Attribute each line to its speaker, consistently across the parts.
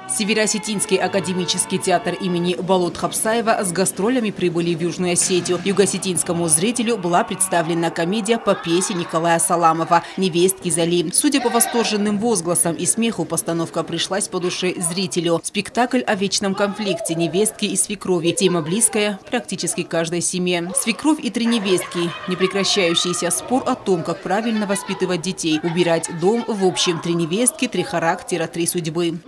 Speaker 1: Северо-Осетинский академический театр имени Болот Хапсаева с гастролями прибыли в Южную Осетию. Юго-осетинскому зрителю была представлена комедия по пьесе Николая Саламова «Невестки Зали». Судя по восторженным возгласам и смеху, постановка пришлась по душе зрителю. Спектакль о вечном конфликте невестки и свекрови. Тема близкая практически каждой семье. Свекровь и три невестки. Непрекращающийся спор о том, как правильно воспитывать детей. Убирать дом. В общем, три невестки, три характера, три судьбы.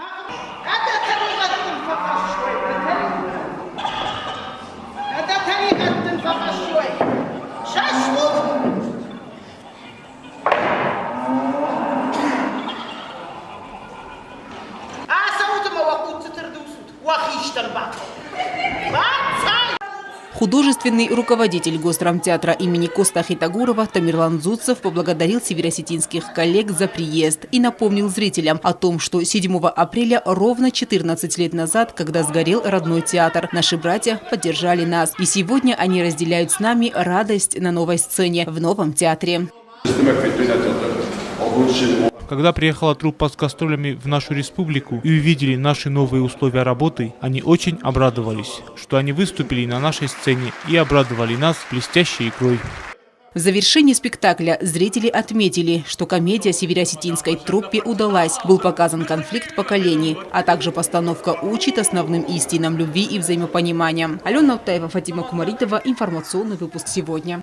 Speaker 1: Художественный руководитель Госдрамтеатра имени Коста Хитагурова Тамерлан Зуцев поблагодарил северо-осетинских коллег за приезд и напомнил зрителям о том, что 7 апреля ровно 14 лет назад, когда сгорел родной театр, наши братья поддержали нас. И сегодня они разделяют с нами радость на новой сцене, в новом театре.
Speaker 2: Когда приехала труппа с гастролями в нашу республику и увидели наши новые условия работы, они очень обрадовались, что они выступили на нашей сцене и обрадовали нас блестящей игрой.
Speaker 1: В завершении спектакля зрители отметили, что комедия северо-осетинской труппе удалась. Был показан конфликт поколений, а также постановка учит основным истинам любви и взаимопонимания. Алена Утаева, Фатима Кумаритова. Информационный выпуск сегодня.